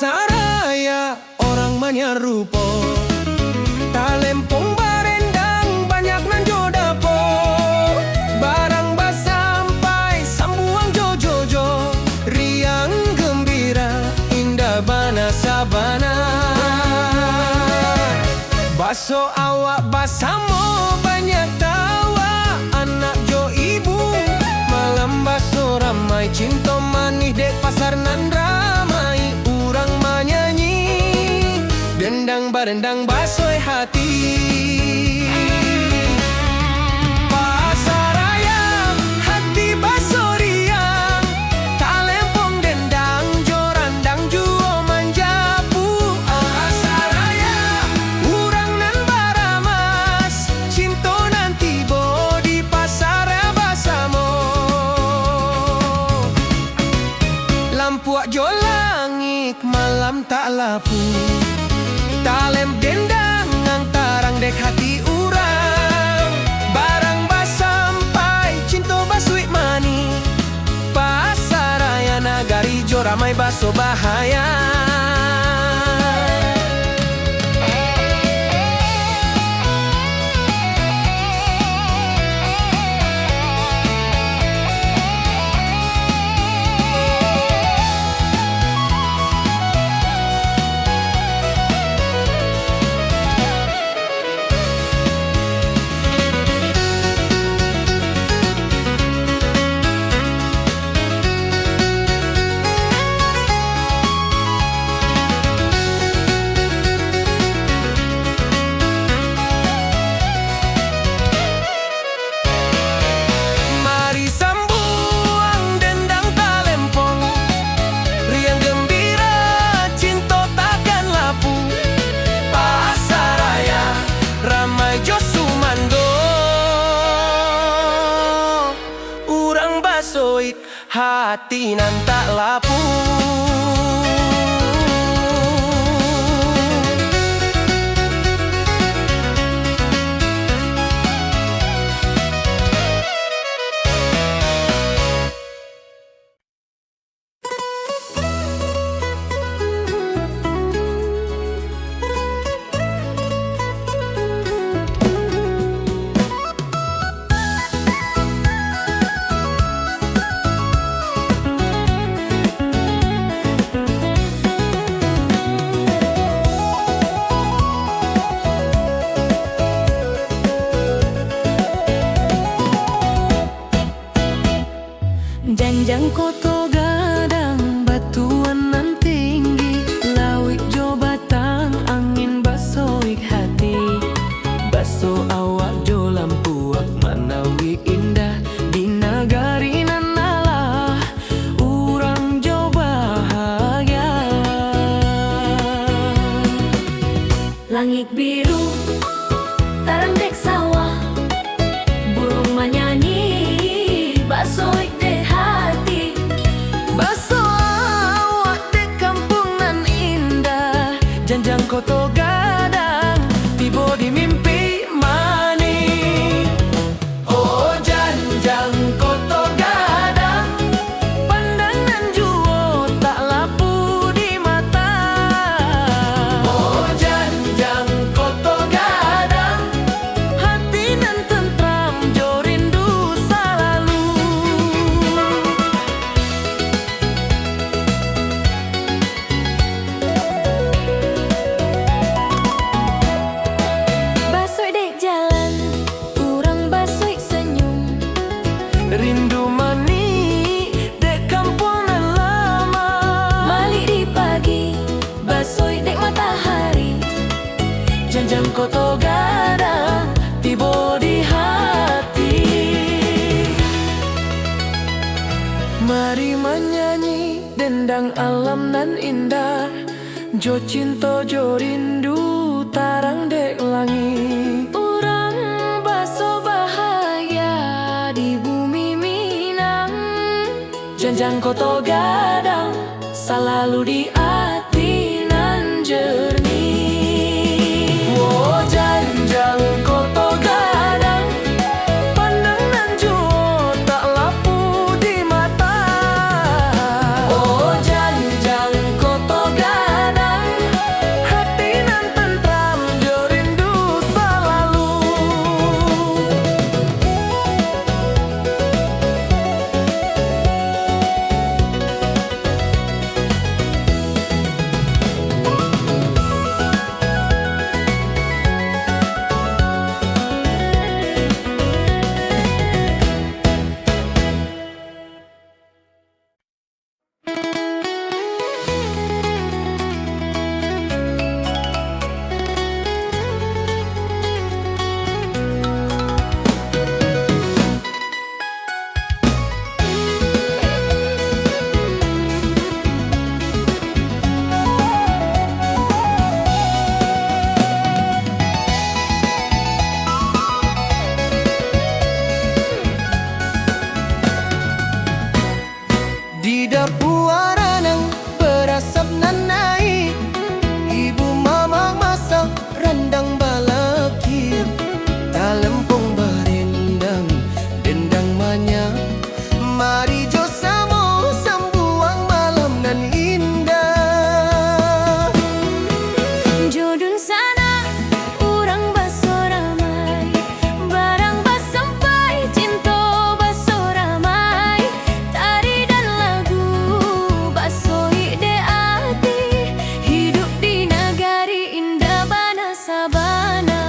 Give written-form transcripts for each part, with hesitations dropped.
Pasaraya orang manyarupo, talempong barendang banyak nan jodapo, barang basampai sambuang jojojo, riang gembira indah bana sabana. Baso awak basamo banyak tawa, anak jo ibu malam baso ramai, cinta manis dek pasar nan ramai, urang manyanyi dendang barendang basoi hati. Pasaraya hati baso riang, talempong dendang jorandang juo manjapu. Pasaraya urang nan baramas, cinto nanti bodi pasaraya basamo. Lampuak jo langit malam tak lapu, talem dendang ngantarang dek hati urang, barang basampai cinto basui mani, pasaraya nagari jo ramai baso bahaya. Basoik hati nan tak lapu. Janjang koto gadang batuan nan tinggi, lawik jo batang angin basoik hati, baso awak jo lampuak manawik indah di nagari nan alah urang jo bahagia. Langit biru tarang dek sawah, burung manyanyi basoik janjang koto gadang tibo di mimpi mani. Oh janjang koto gadang, pandangan juo tak lapu di mata. Oh janjang koto gadang, hati nan tentram jo rindu selalu. Rindu mani dek kampung nan lama, mali di pagi basoi dek matahari, janjang koto gadang tibo di hati. Mari menyanyi dendang alam nan indah, jo cinta jo rindu tarang dek langit. Urang baso bahaya di bumi Minang, janjang koto gadang selalu di hati nan jernih. Oh janjang koto gadang, pandangan juo tak lapu di mata. Oh janjang koto gadang, Mari jo samo sambuang malam nan indah. Jodun sana urang baso ramai, barang bas sampai cinta baso ramai, tari dan lagu baso ide ati, hidup di nagari indah bana sabana.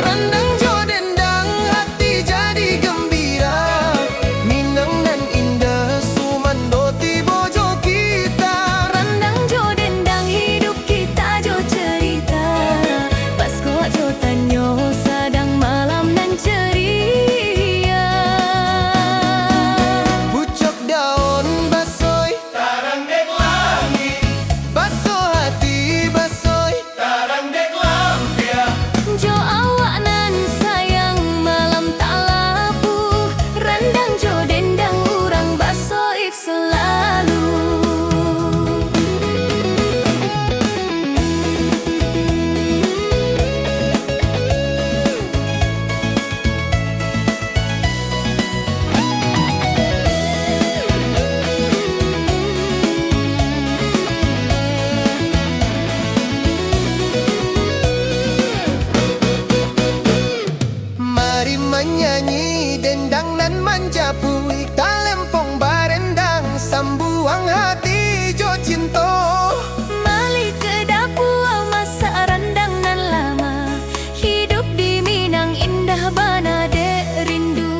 Randang jo dendang hati jadi gembira, Minang nan indah sumando tibo jo kita. Randang jo dendang hidup kita jo cerita, pas kok jo tanyo sadang malam nan ceria. Pucuk daun basoy tarang dek langit, baso hati basoy tarang dek lampia. Jo awak nan sayang malam tak lapu, randang jo dendang urang basoik selalu. Mari menyanyi dendang nan manjapui, talempong barendang sambuang hati jo cinta. Mali ke dapur masak randang nan lama, hidup di Minang indah bana dek rindu.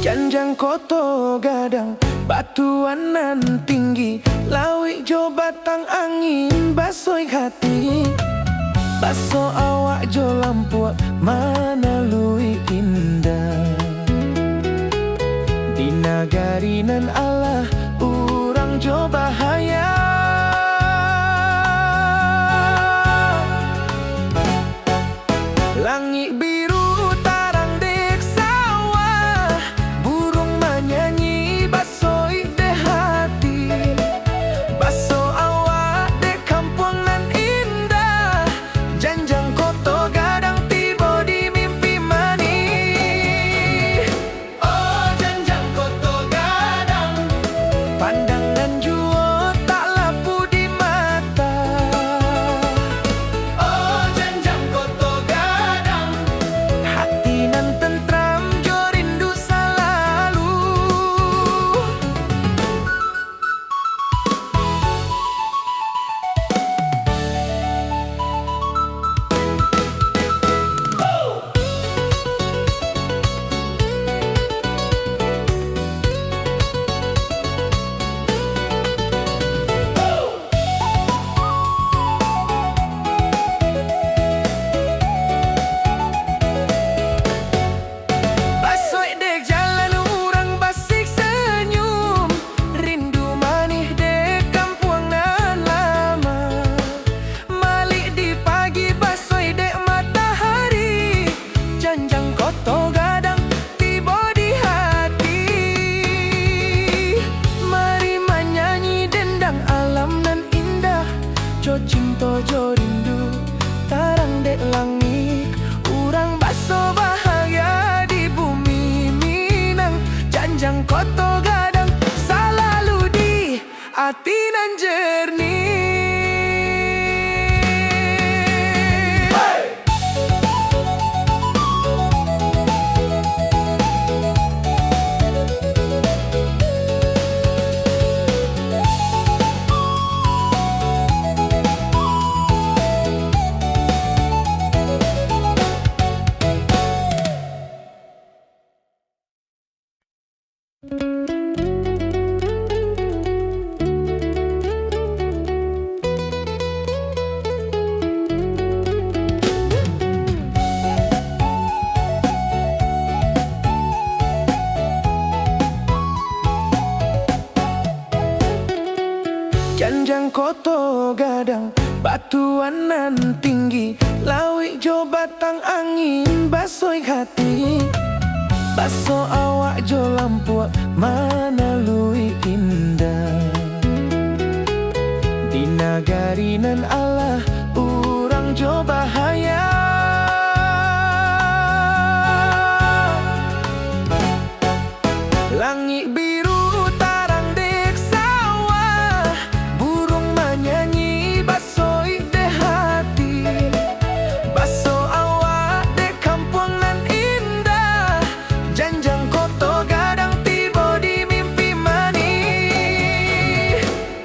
Janjang koto gadang batuan nan tinggi, lawik jo batang angin basoi hati. Baso awak jo lampu mana lui indah. Di nagari nan Allah urang jo bahaya. Langit biru tarang dek sawah, burung menyanyi basoi de hati. Baso awak de kampung nan indah, janjang koto gadang tiba di mimpi manis. Oh janjang koto gadang, pandangan jua tak lapu di mata. Oh janjang koto gadang, hati nan tentram jo rindu selalu. Basoi dek jalan urang basik senyum, rindu manih dek kampung nan lama. Malik di pagi basoi dek matahari, janjang koto gadang tiba di hati. Mari menyanyi dendang alam nan indah, jo cinta jo rindu tarang dek langit, urang baso bahagia di bumi Minang. Janjang koto gadang selalu di hati nan jernih. Janjang koto gadang batuan nan tinggi, lawik jo batang angin basoi hati. Baso awak jo lampuak mana lui indah. Di nagari nan Allah urang jo bahaya. Langit biru tarang dek sawah, burung menyanyi basoi de hati. Baso awak de kampung nan indah, janjang koto gadang tiba di mimpi mani.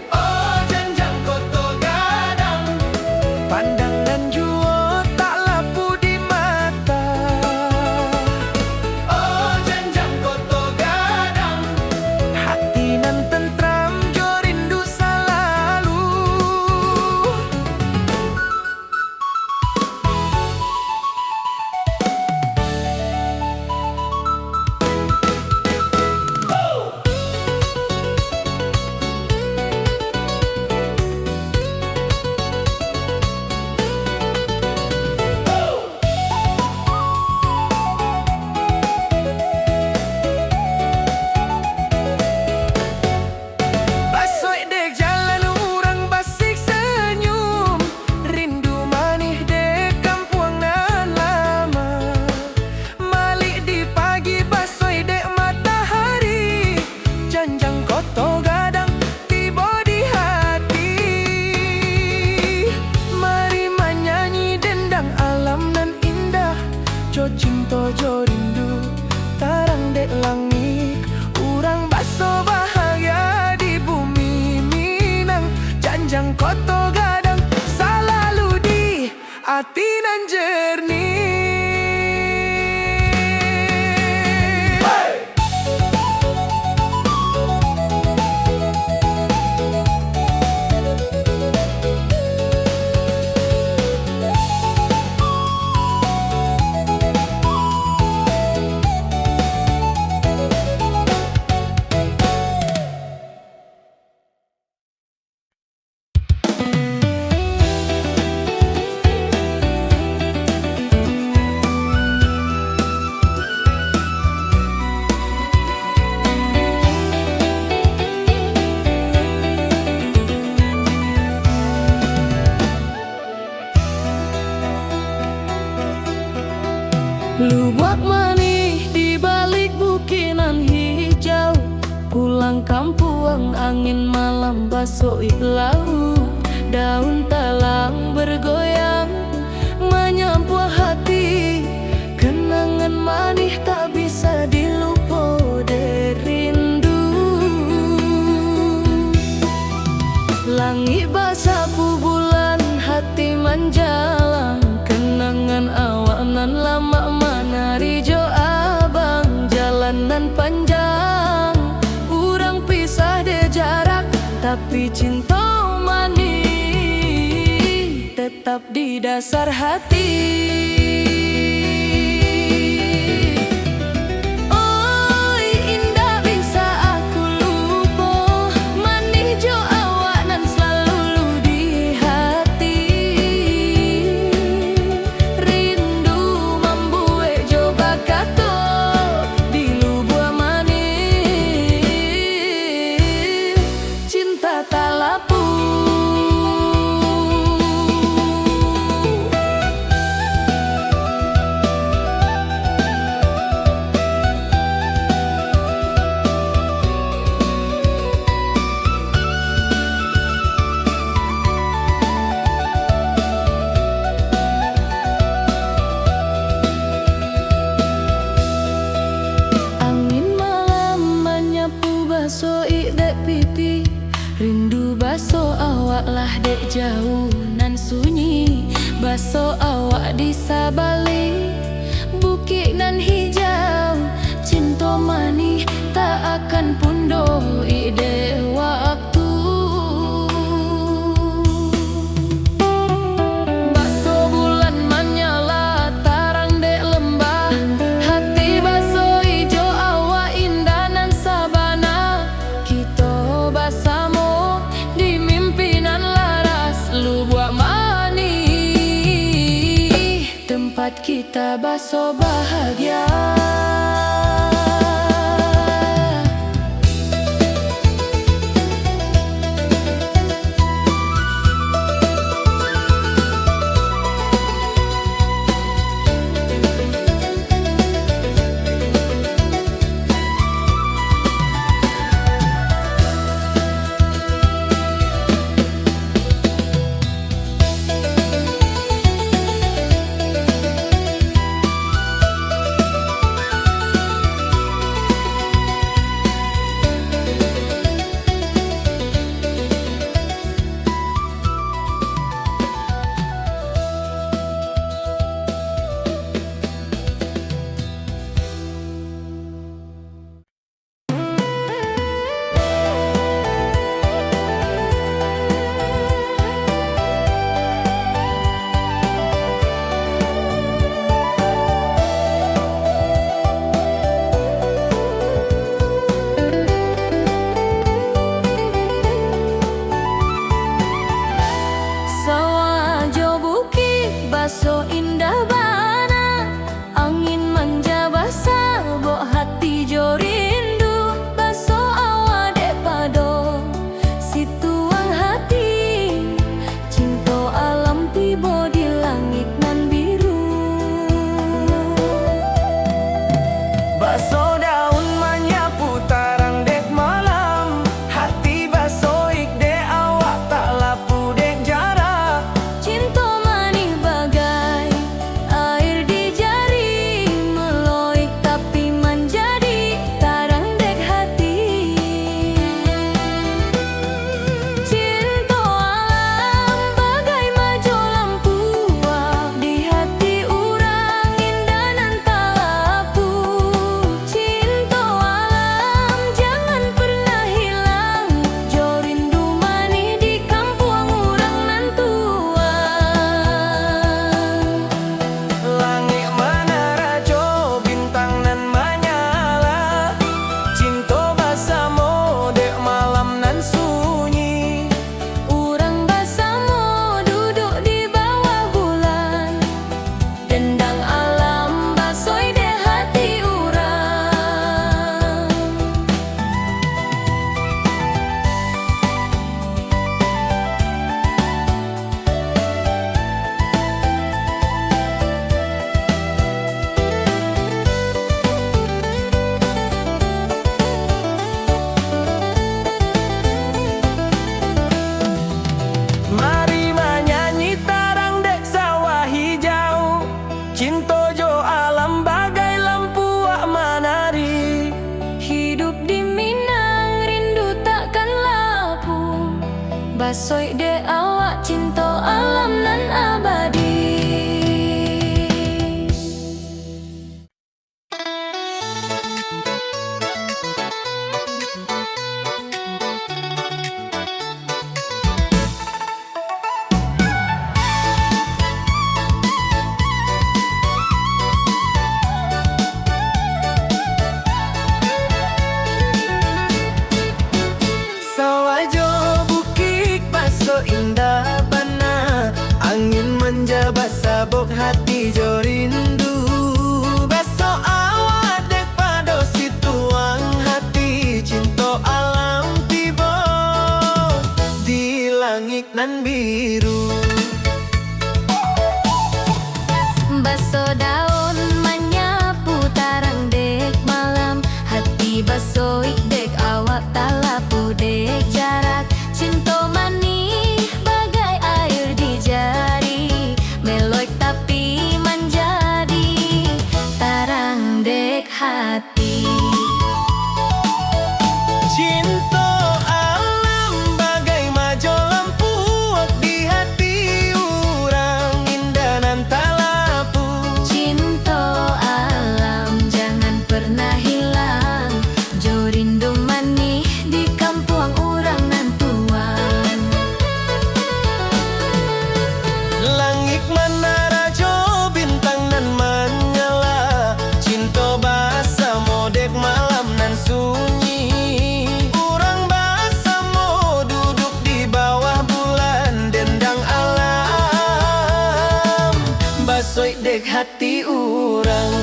Oh janjang koto gadang, pandangan jua tak lapu di mata. Oh janjang koto gadang, hati nan tentram jo rindu selalu. Basoi dek jalan urang basik senyum, rindu manih dek kampung nan lama. Malik di pagi basoi dek matahari, janjang koto gadang tiba di hati. Mari menyanyi dendang alam nan indah, jo cinta jo rindu tarang dek langit. Urang baso bahagia di bumi Minang, janjang koto gadang selalu di hati nan jernih. Lubak manih di balik bukinan hijau, pulang kampung angin malam basoi laut. Daun talang bergoyang menyapu hati, kenangan manih tak bisa dilupa dari rindu. Langit basapu bulan hati menjalang, kenangan awak nan lama menari jo abang. Jalanan panjang urang pisah de jarak, tapi cinta manis tetap di dasar hati. Oi indah bisa aku lupa, manis jo awak nan selalu di hati. Rindu membuat jo bakato di lubuk manis, cinta tak lapu. Angin malam menyapu basoi dek pipi, rindu baso awak lah dek jauh nan sunyi. Baso awak di sabalik bukit nan hijau, cinta manih tak akan pundo ide waktu. Baso bulan menyala tarang dek lembah, hati baso ijo awak indah nan sabana. Kita basamo di mimpinan laras, lu buat mani tempat kita baso bahagia. Baso indah bana, angin manja basah, bok hati jo rindu. Baso awa dek pado, situang hati, cinta alam tibo di langit nan biru. Baso daun menyapu tarang dek malam, hati baso ik dek awak tak lapu dek jarak. Cinta manis bagai air di jari, meloik tapi menjadi tarang dek hati. Cinta alam bagai majo lampu di hati urang indah nan tak lapu. Cinta alam jangan pernah hilang, jo rindu manis di kampung urang nan tua. Langit menerajo, bintang nan menyala, cinta basamo dek malam nan sunyi. Urang basamo duduk di bawah bulan, dendang alam basoi deh hati urang. Mari menyanyi tarang dek sawah hijau, cinta jo alam bagai lampu wak menari. Hidup di Minang rindu takkan lapu, basoi deh awak cinta alam nan abadi. Sawah jo bukit baso indah bana, angin manja basah bok hati jo rindu. Baso awak dek pado situang hati, cinta alam tiba di langit nan biru. Baso daun menyapu tarang dek malam, hati baso ik dek awak tak lapu dek jarak. Cinta manis bagai air di jari, meloik tapi menjadi tarang dek hati. Cinta alam bagai majo lampu di hati. dek hati urang.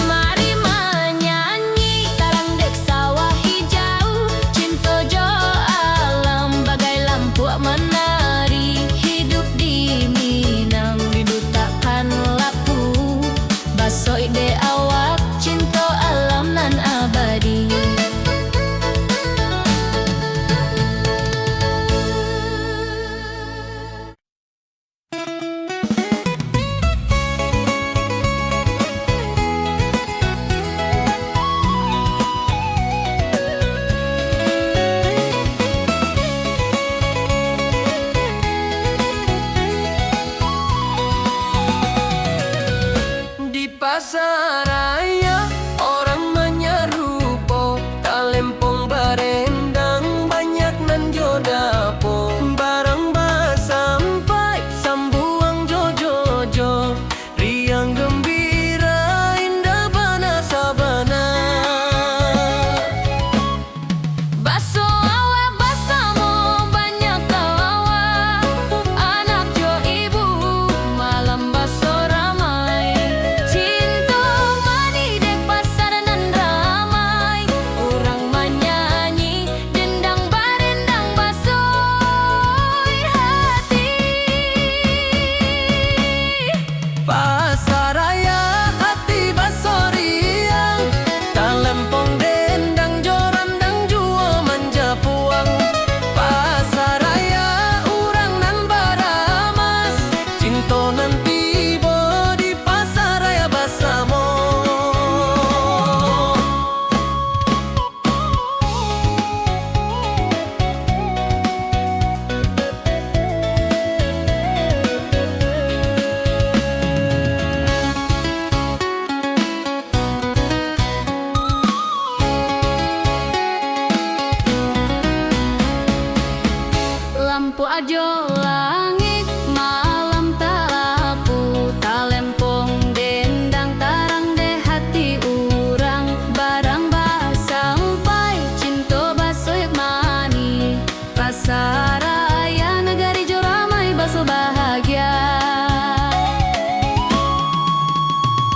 Mari menyanyi tarang dek sawah hijau, cinta jo alam bagai lampu menari. Hidup di Minang rindu takkan lapu, baso ide awak cinta alam nan abadi. Di pasaraya orang menyerupo, talempong barendang banyak nan jodapo. Barang sampai sambuang jojojo, riang gembira indah bana sabana. Baso awe basamo banyak tawa, anak jo ibu malam baso ramai. Cinta mani dek pasar nan ramai, orang menyanyi dendang barendang basoi hati. Pasaraya hati basoriang, talempong dendang jorandang jua manja puang. Pasaraya urang nan baramas, cinto nan tibo di pasaraya basamo. Lampu ajo langit malam tak lapu, talempong dendang tarang de hati urang. Barang sampai cinta basoyak mani, pasaraya negari jo ramai baso bahagia.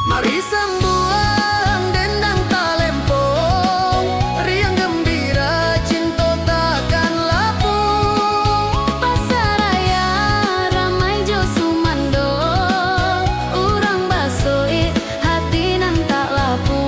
Mari sambuang dendang talempong, riang gembira cinto takkan lapu. Pasaraya ramai jo sumando, urang basoi hati nan tak lapu.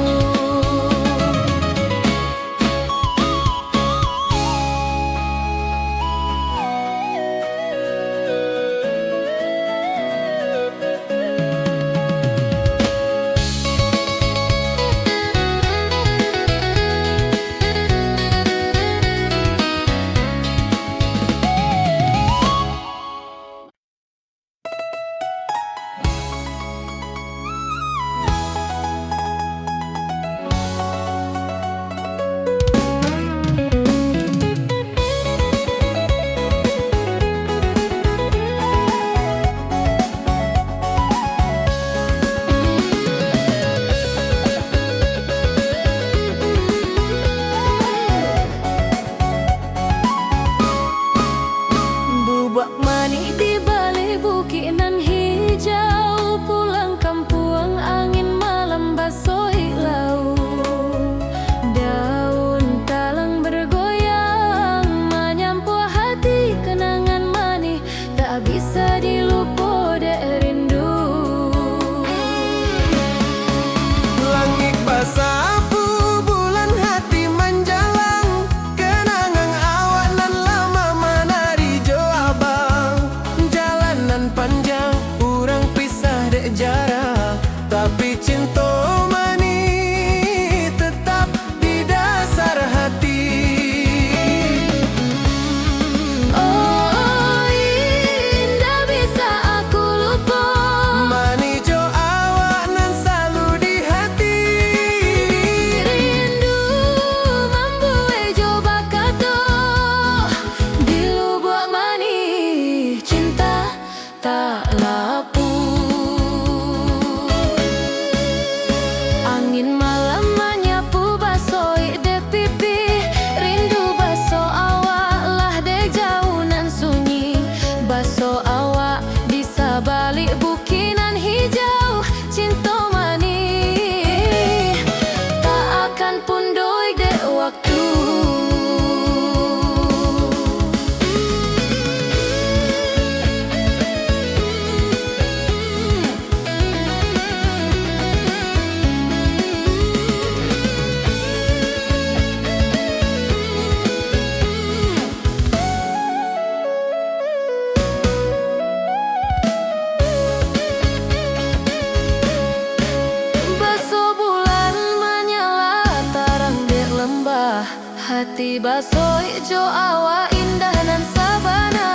Bubak manis Di balik bukit nan hijau, pulang kampung angin malam basoi lau. Daun talang bergoyang menyampu hati, kenangan manis tak bisa dilupa dek rindu. langit basapu, bulan hati menjalang, kenangan awak nan lama menari jo abang. Jalanan panjang tak lapu. Angin malam menyapu basoi de pipi, rindu baso awak lah de jauh nan sunyi. Baso awak di sabalik bukinan hijau, cinta manis tak akan pundoi de waktu. Hati baso ijo awak indah nan sabana,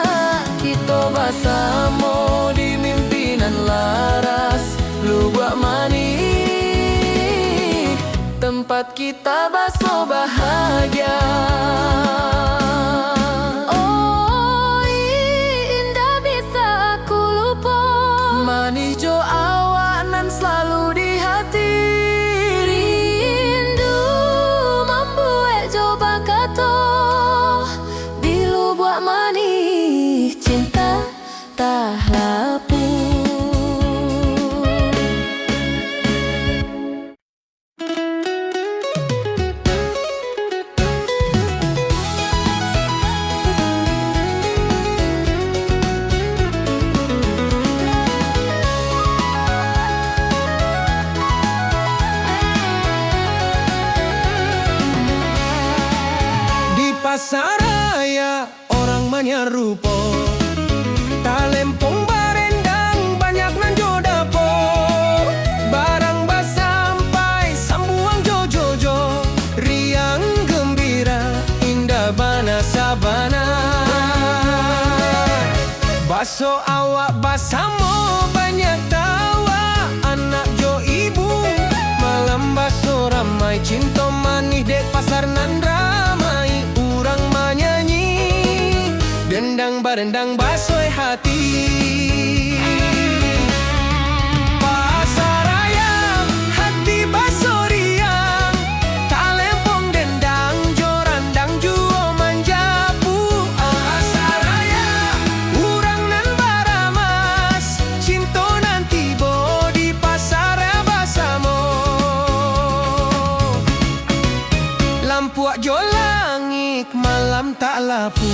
kita bersama di mimpinan laras. Lu buat mani tempat kita baso bahagia. Oh indah bisa aku lupa, manis jo awak nan selalu di hati. Cinta tak lapu. Di pasar raya orang menyerupo, talempong barendang banyak nan jodapo. Barang basampai sambuang jojojo, riang gembira indah bana sabana. Baso awak basamo banyak tawa, anak jo ibu malam baso ramai. Cinta manis dek pasar nan ramai, urang menyanyi dendang barendang basoi hati. Pasar raya hati baso riang, talempong dendang jorandang juo manjapu. Pasar raya urang nan baramas, cinta nanti bo di pasar basamo. Lampuak jo langit malam tak lapu,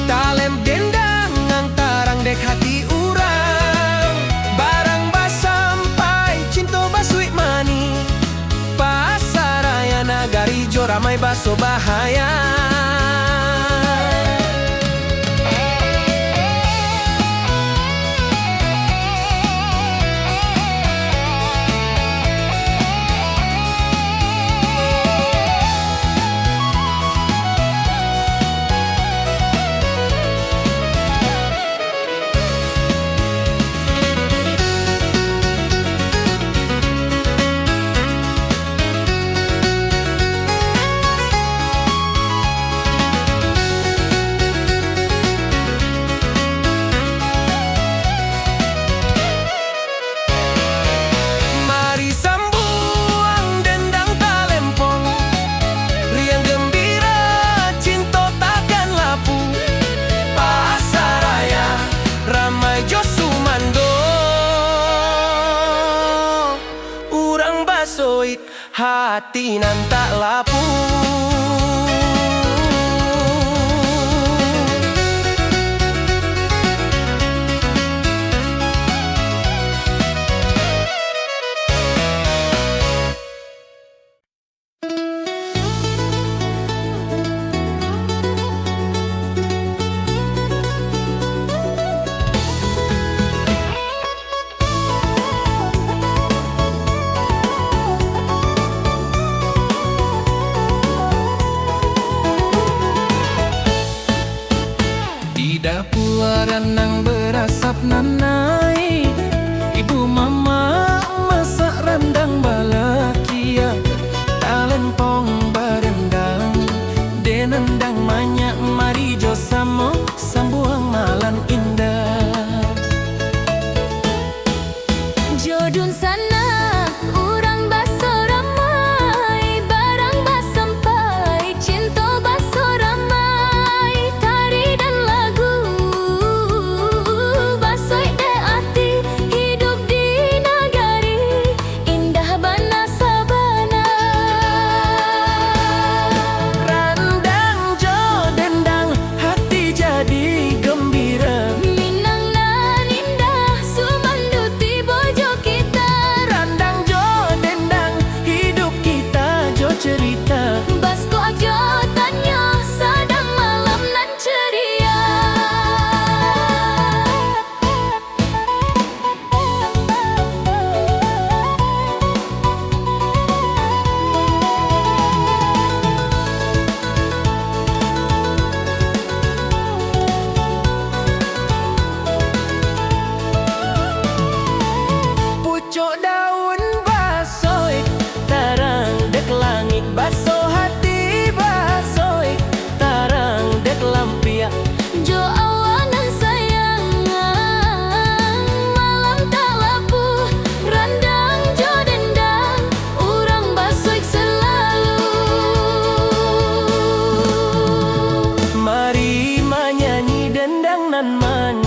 talem dendang ngantarang dek hati urang. Barang basampai cinta basuit mani, pasar raya nagari jo ramai baso bahaya. Hati nan tak lapu.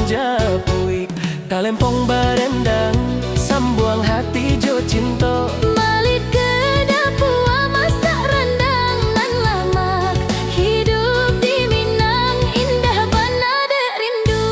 menjapuik kalempong barendang sambuang hati jo cinta. Balik ke dapur masak rendang nan lama hidup di Minang indah bana dek rindu.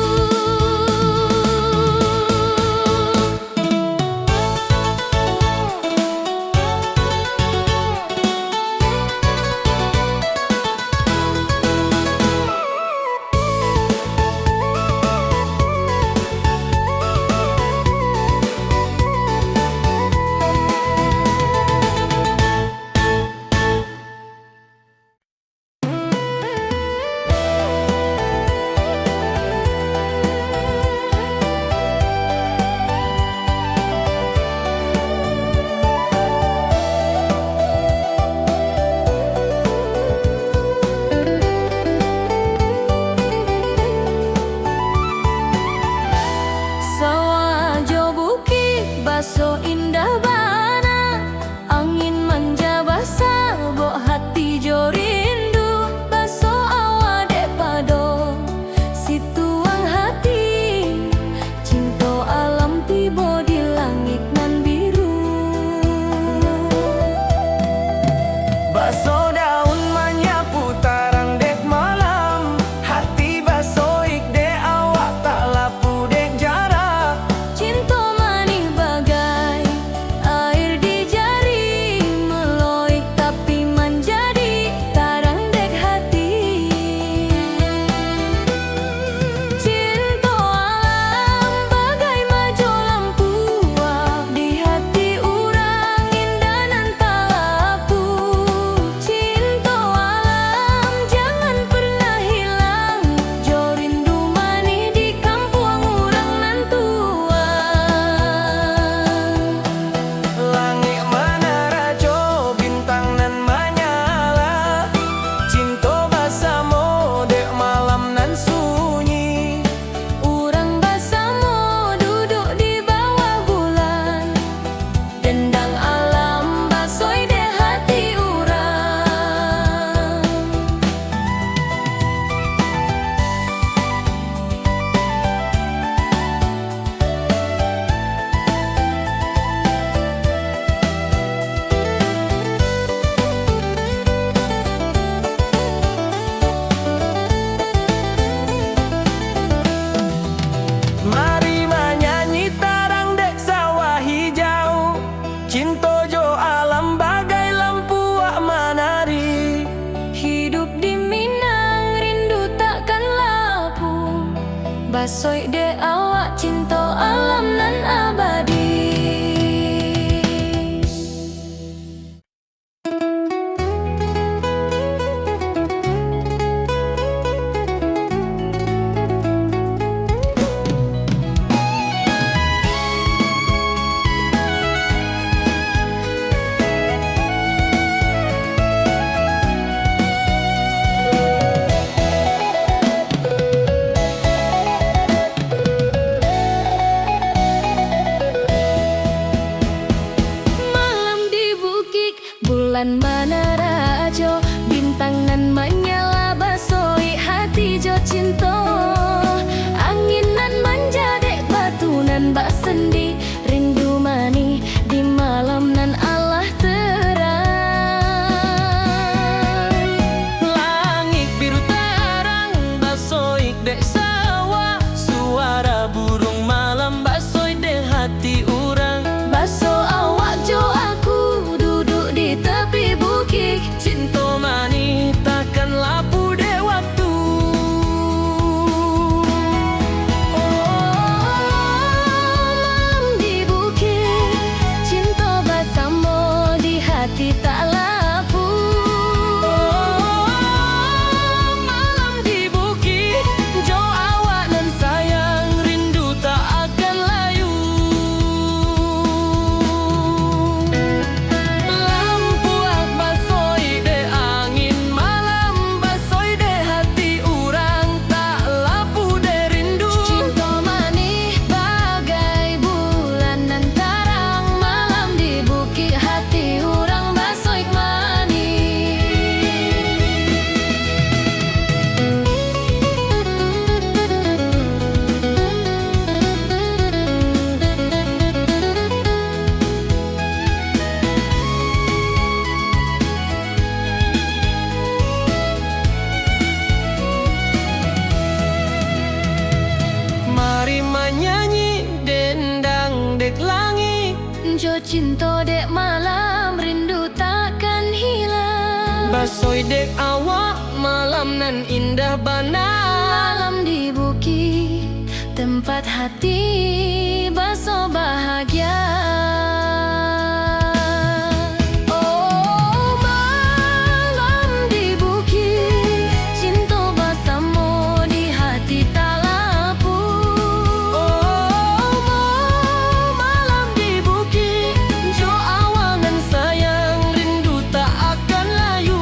Sawah jo bukit baso indah bana angin manja basah bok hati jo rindu baso awa dek pado situang hati cinta alam tibo di langit nan biru. Baso daun menyapu tarang dek malam hati baso ik dek awak tak lapu dek jarak. Cinta manis bagai air di jari meloik tapi menjadi tarang dek hati. Cinta alam bagai majo lampu di hati urang indah nan tak lapu. Cinta alam jangan pernah hilang jo rindu manis di kampung urang nan tua. Langit menerajo bintang nan menyala cinta bersama dek malam nan sunyi. Urang bersama duduk di bawah bulan dendang alam basoi de hati urang. Mari menyanyi tarang dek sawah hijau cinta jo alam bagai lampu wak menari. Hidup di Minang rindu takkan lapu basoi de awak cinta alam nan abadi. cinta dek malam rindu takkan hilang. Basoi dek awak malam nan indah bana. Malam di bukit tempat hati baso bahagia. Oh malam di bukit cinta bersama di hati tak lapu. Oh malam di bukit jo awangan sayang rindu tak akan layu.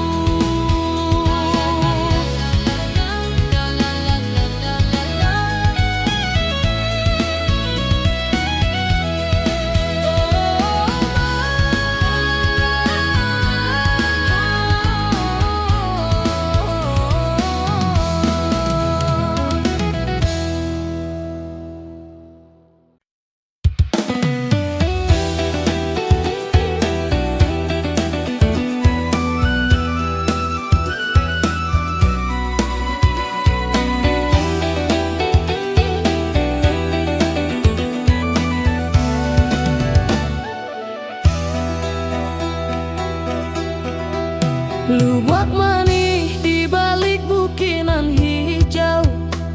Lubak manis di balik bukinan hijau,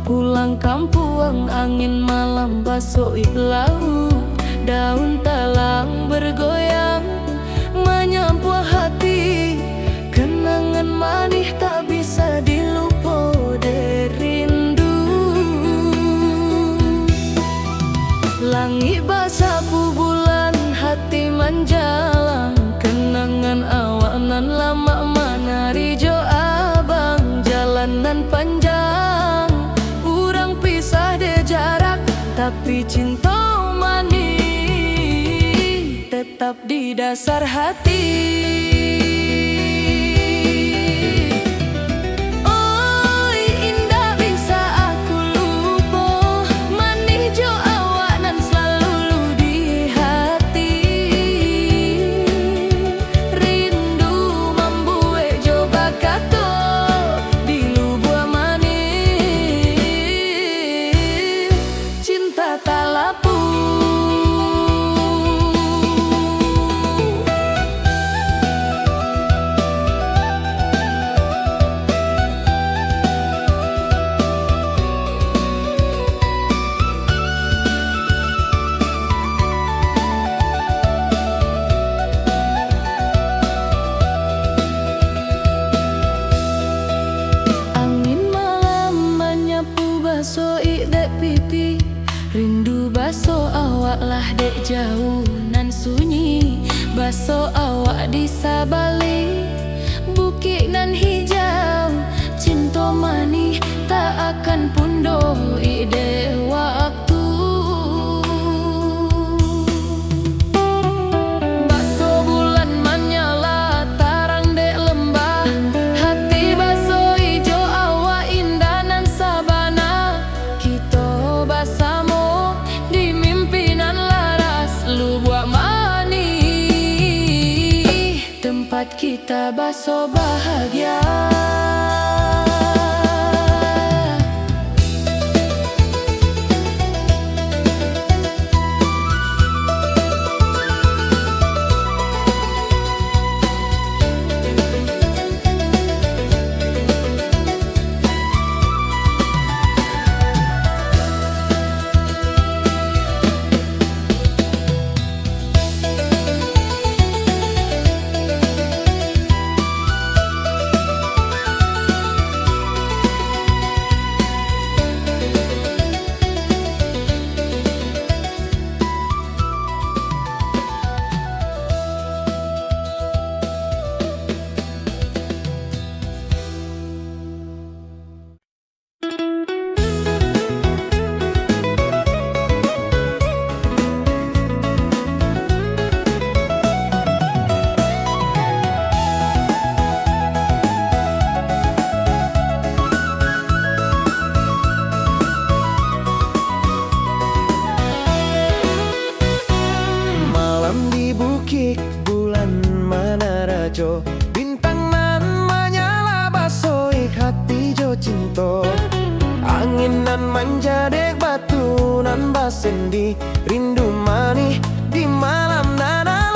pulang kampung angin malam basoi laut. Daun talang bergoyang menyapu hati, kenangan manis tak bisa dilupa derindu. Langit basapu bulan hati menjalang, kenangan awak nan lama menari jo abang. Jalanan panjang urang pisah de jarak, tapi cinta manis tetap di dasar hati. Oi indah bisa aku lupa, manis jo awak nan selalu di hati. Rindu membuat jo bakato di lubuk manis, cinta tak lapu. Angin malam menyapu basoi dek pipi, rindu baso awak lah dek jauh nan sunyi. Baso awak di sabalik bukit nan hijau, cinta manis tak akan pundoh ide waktu. Baso bulan menyala tarang dek lembah, hati baso ijo awak indah nan sabana. Kita bersama di mimpinan laras lubuk manis, tempat kita baso bahagia. jo bintang nan menyala basoi hati jo cinta. Angin nan manja dek batu nan basendi rindu manis di malam nan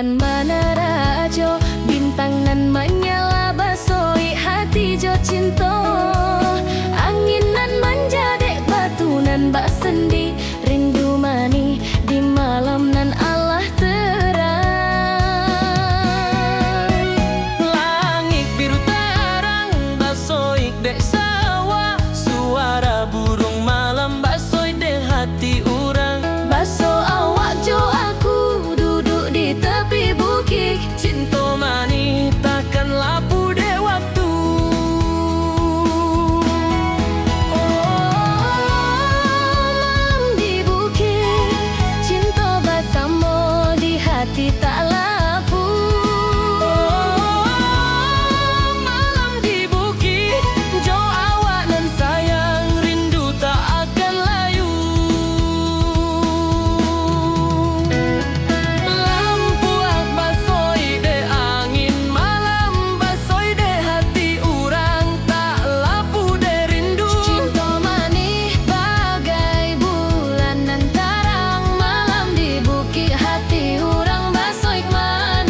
bulan mana rajo, bintang nan menyala basoi hati jo cinta. Angin nan manja dek batu nan bak sendi, rindu mani di malam nan Allah terang. Langit biru terang basoi dek sawah, suara burung malam basoi dek hati urang. Baso awak jo aku duduk di tepi bukit, Cinta mani takkan lapu dek waktu. malam di bukit, cinta bersama di hati tak lapu. Malam di bukit, jo awak nan sayang, rindu tak akan layu. Lampu ak basoi de angin malam, basoi de hati urang, tak lapu de rindu. Cinta manis bagai bulan nan terang, malam di bukit hati orang basoik manis.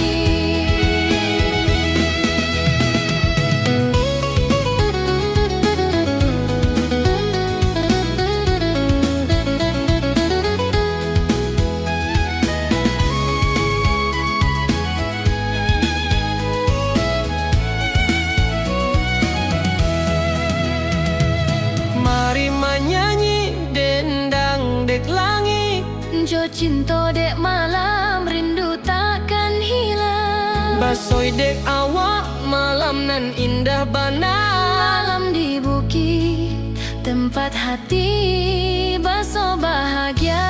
Mari menyanyi dendang dek langit, Jo cinta dek malam, rindu takkan hilang. basoi dek awak malam nan indah bana. Malam di bukit, tempat hati baso bahagia.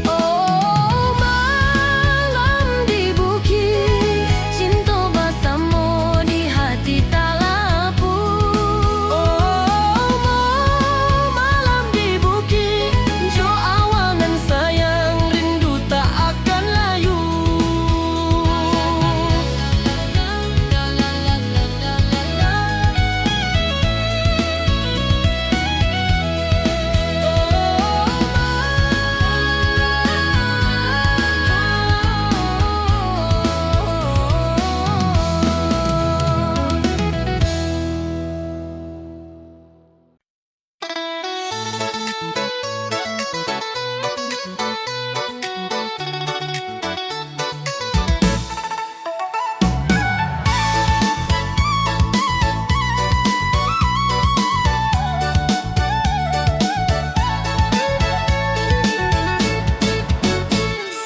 Oh, malam di bukit, cinta bersama di hati tak lapu. Oh, malam di bukit, jo awak nan sayang, rindu tak akan layu.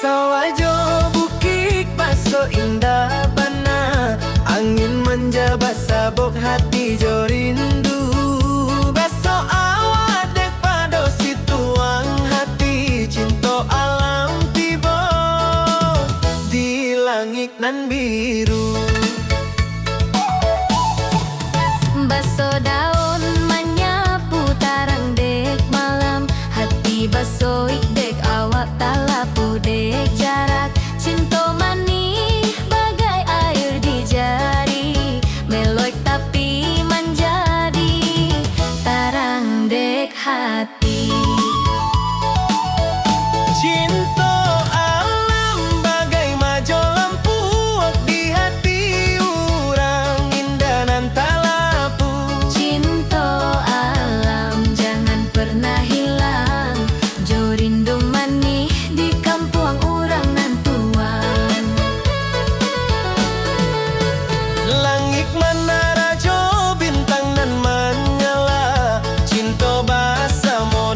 Sawajo bukit baso indah bana, angin manja basabok hati jo rindu. Baso awak dek pado situang hati, cinta alam tiba di langit nan biru. Baso daun menyapu tarang dek malam, hati basoik dek awak tak lapu dek jarak. Cinta manis bagai air di jari, meloik tapi menjadi tarang dek hati. Cinta alam bagai majo lampu di hati urang, indah nan tak lapu. Cinta alam jangan pernah hilang, jo rindu manis di kampung orang nan tuang. Langit mana rajo, bintang nan menyala, cinta bersama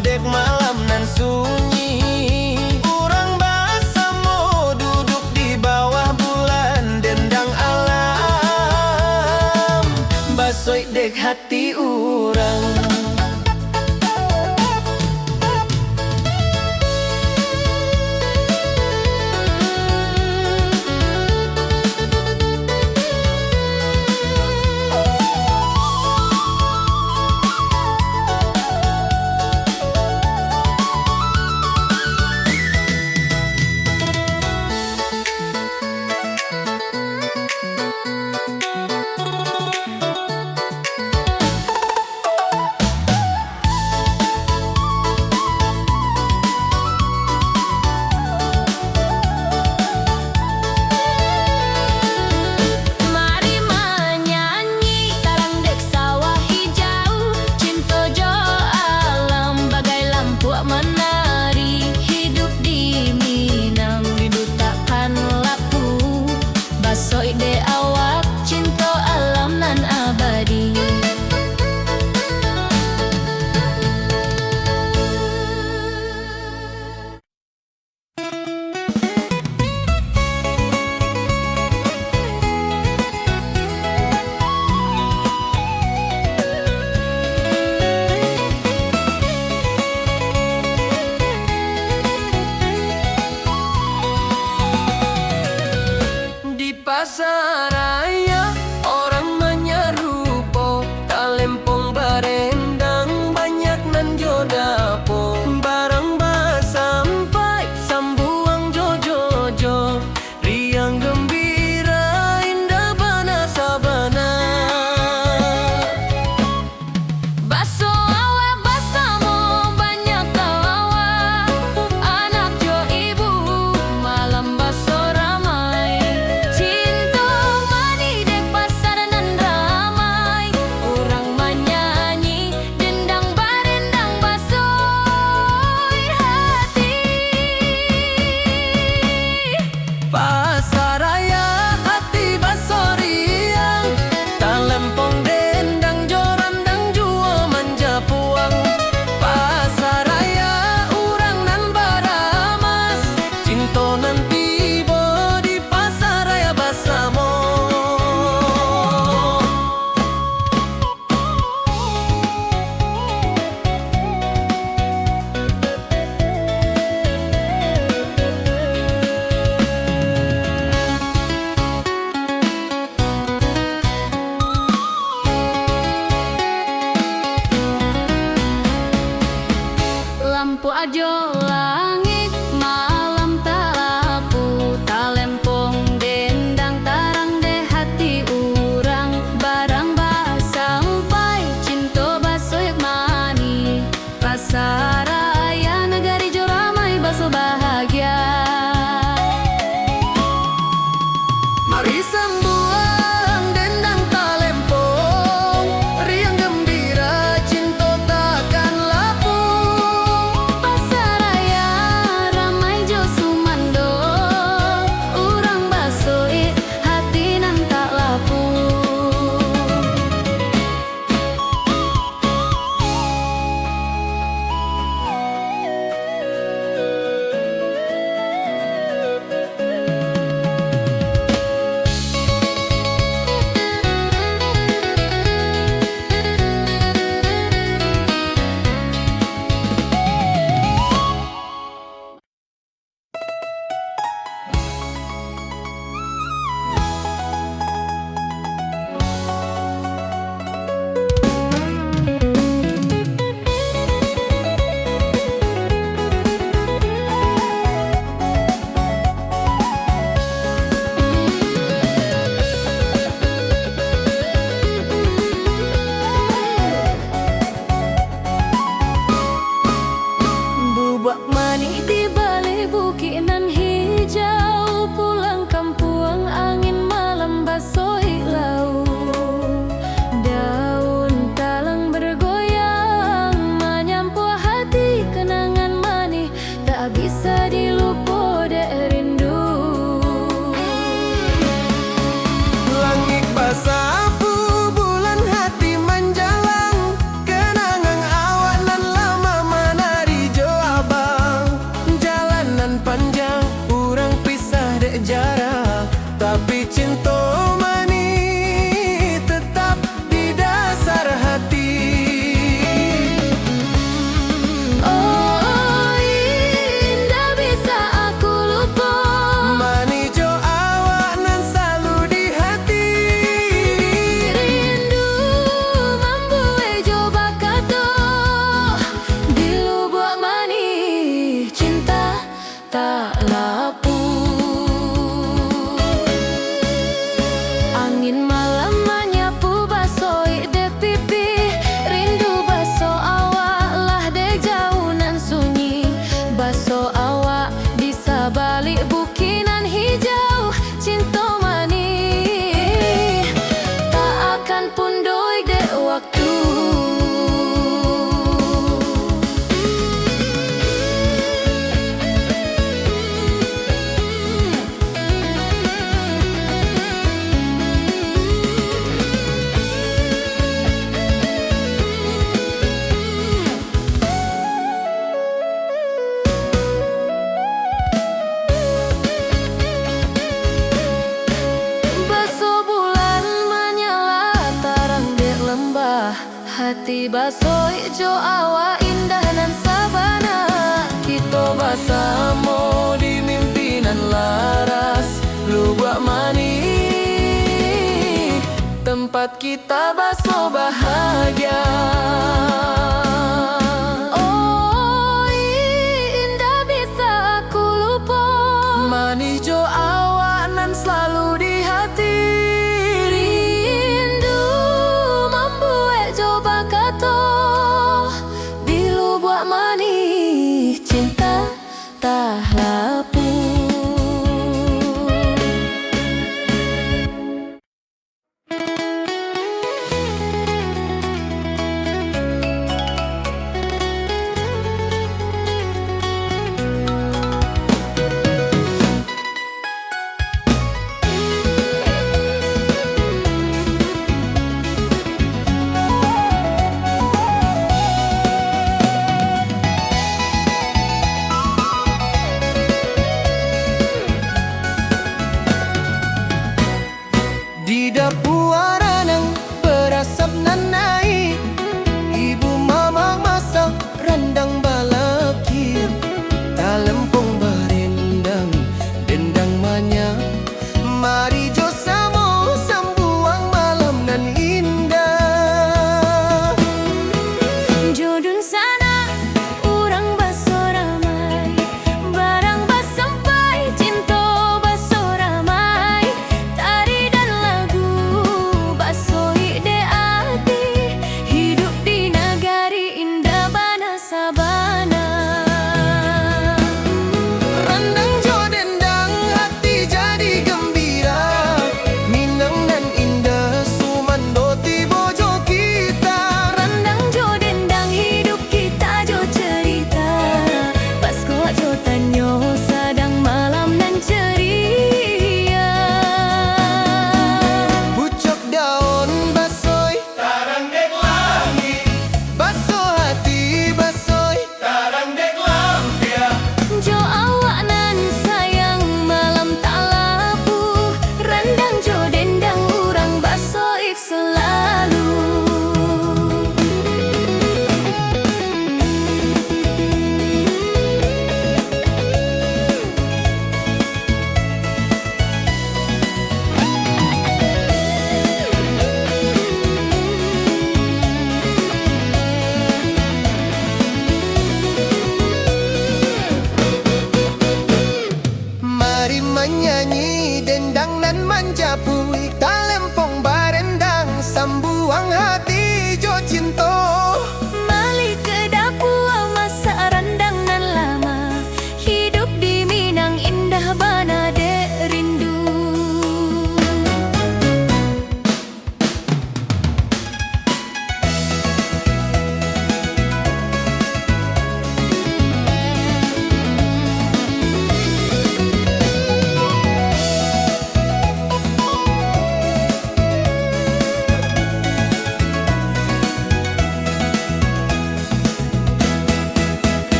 mampu ajo langit malam tak lapu talempong dendang tarang de hati urang barang ba sampai cinta basoyak mani pasaraya negari jo ramai baso bahagia. Mari sambuang dendang talempong riang gembira cinta takkan lapung. Pasaraya ramai jo sumando urang basoi hati nan tak lapung. Bubak manis di balik bukit nan hijau pulang kampung angin malam basoi lau. Daun talang bergoyang menyampu hati kenangan manis tak bisa dilupa dek rindu. Langit basapu bulan hati menjalang kenangan awak nan lama menari jo abang. Jalanan panjang urang pisah dek jarak tapi cinta mani tetap di dasar hati. Oh indah bisa aku lupa Mani jo awak nan selalu di hati. rindu membuat coba kata di lubuk manis cinta tak lapu. Angin malam menyapu basoi de pipi rindu baso awak lah de jauh nan sunyi baso awak di sabalik bukinan hijau cinta manis tak akan pundoi de waktu. Baso bulan menyala tarang di lembah hati basoi jo awak indah nan sabana. Kita bersama di mimpinan laras lubuk mani tempat kita baso bahagia. Oh indah bisa aku lupa Manis jo awak nan selalu di hati. rindu membuat coba kata di lubuk manis cinta tak lapu.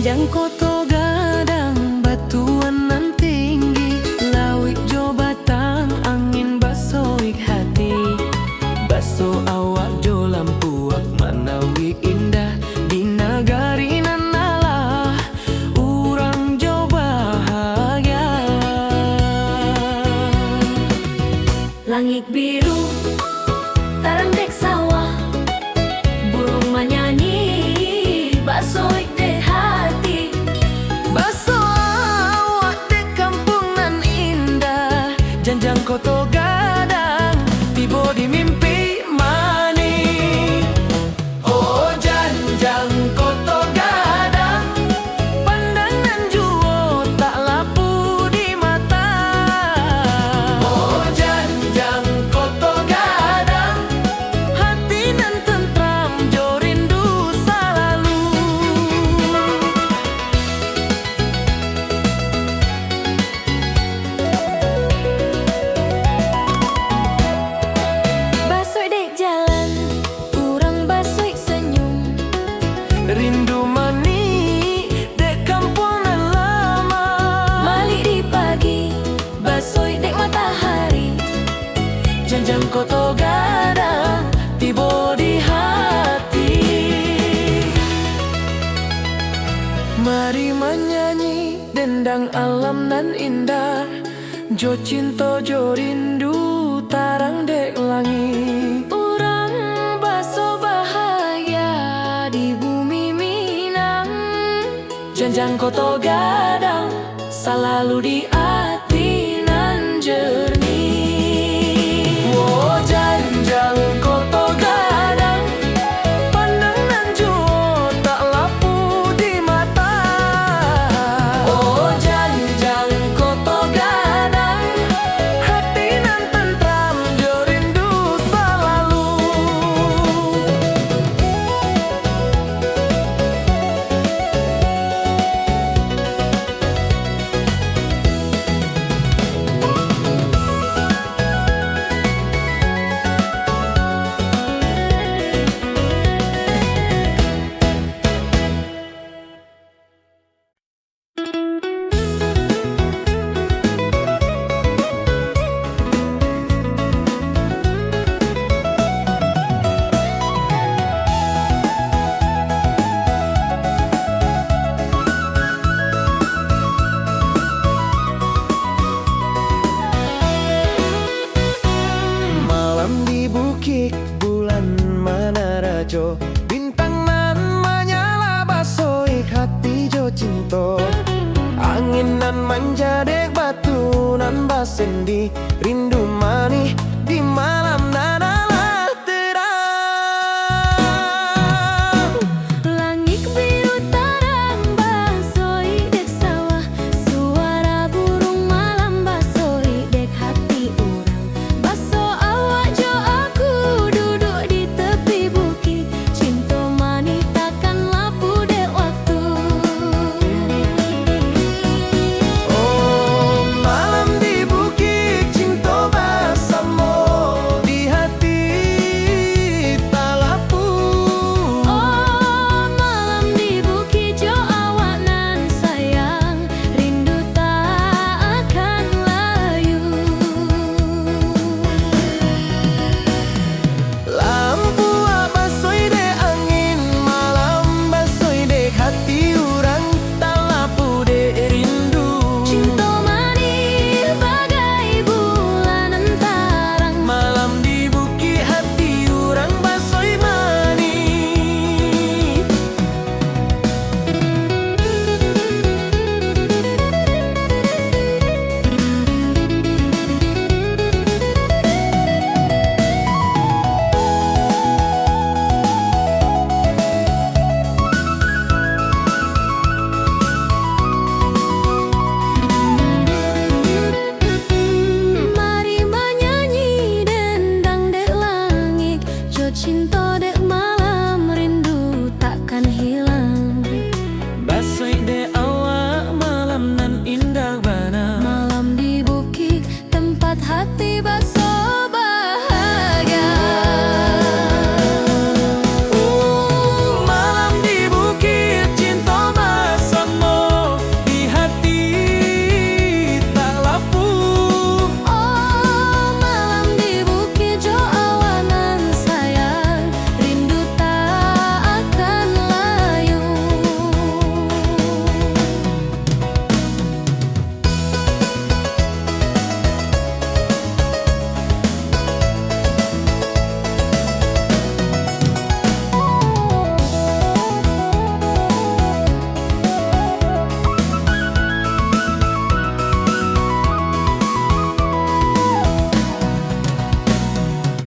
Janjang koto gadang batuan nan tinggi, lawik jo batang angin basoik hati. Baso awak jo lampuak manawi indah di nagari nan alah urang jo bahagia. Langit biru tarang dek sawah, burung menyanyi basoik dek hati. Baso awak dek kampung nan indah, janjang koto gadang tiba di mimpi mani. Oh janjang koto gadang, pandangan juo tak lapu di mata. Oh janjang koto gadang, hati nan tentram jo rindu selalu. Basoik dek jalan, urang basoik senyum. Rindu mani dek kampung nan lama. Malik di pagi, basoik dek matahari. Janjang koto gadang tiba di hati. Mari menyanyi dendang alam nan indah, jo cinta jo rindu tarang dek langit. Urang baso bahagia di bumi Minang. Janjang koto gadang selalu di hati nan jernih. Oh janjang koto gadang, pandangan juo tak lapu di mata. Oh janjang koto gadang, hati nan tentram jo rindu selalu. Malam di bukit bulan manarajo, bintang nan menyala basoik hati jo cinta. Angin nan manja dek batu nan basendi, rindu mani di malam